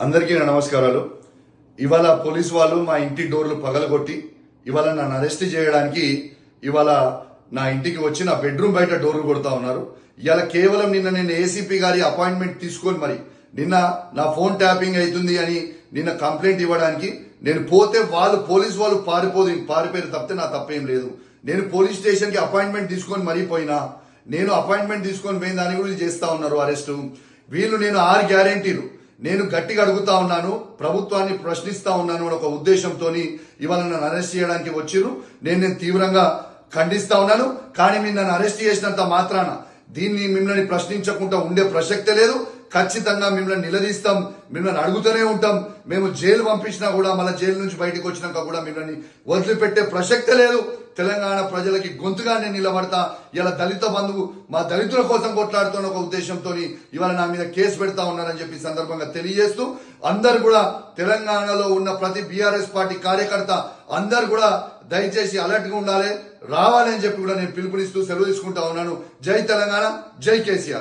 అందరికీ నా నమస్కారాలు. ఇవాళ పోలీసు వాళ్ళు మా ఇంటి డోర్లు పగలగొట్టి ఇవాళ నన్ను అరెస్ట్ చేయడానికి ఇవాళ నా ఇంటికి వచ్చి నా బెడ్రూమ్ బయట డోర్లు కొడతా ఉన్నారు. ఇవాళ కేవలం నిన్న నేను ఏసీపీ గారి అపాయింట్మెంట్ తీసుకొని మరి నిన్న నా ఫోన్ ట్యాపింగ్ అవుతుంది అని నిన్న కంప్లైంట్ ఇవ్వడానికి నేను పోతే వాళ్ళు పోలీసు వాళ్ళు పారిపోయారు తప్పితే నా తప్పేం లేదు. నేను పోలీస్ స్టేషన్ కి అపాయింట్మెంట్ తీసుకొని మరీ పోయినా నేను అపాయింట్మెంట్ తీసుకొని పోయిన దాన్ని కూడా చేస్తా ఉన్నారు అరెస్టు. వీళ్ళు నేను 6 గ్యారెంటీలు నేను గట్టిగా అడుగుతా ఉన్నాను, ప్రభుత్వాన్ని ప్రశ్నిస్తా ఉన్నాను అని ఒక ఉద్దేశంతో ఇవాళ నన్ను అరెస్ట్ చేయడానికి వచ్చిర్రు. నేను తీవ్రంగా ఖండిస్తా ఉన్నాను. కానీ మీరు నన్ను అరెస్ట్ చేసినంత మాత్రాన దీన్ని మిమ్మల్ని ప్రశ్నించకుండా ఉండే ప్రసక్తే లేదు. ఖచ్చితంగా మిమ్మల్ని నిలదీస్తాం, మిమ్మల్ని అడుగుతూనే ఉంటాం. మేము జైలు పంపించినా కూడా మళ్ళీ జైలు నుంచి బయటకు వచ్చినాక కూడా మిమ్మల్ని వదిలిపెట్టే ప్రసక్తే లేదు. తెలంగాణ ప్రజలకి గొంతుగా నేను నిలబడతా. ఇలా దళిత బంధువు మా దళితుల కోసం కొట్లాడుతున్న ఒక ఉద్దేశంతో ఇవాళ నా మీద కేసు పెడతా ఉన్నారని చెప్పి సందర్భంగా తెలియజేస్తూ అందరు కూడా తెలంగాణలో ఉన్న ప్రతి బీఆర్ఎస్ పార్టీ కార్యకర్త అందరు కూడా దయచేసి అలర్ట్ గా ఉండాలి, రావాలి అని చెప్పి కూడా నేను పిలుపునిస్తూ సెలవు తీసుకుంటా ఉన్నాను. జై తెలంగాణ, జై కేసీఆర్.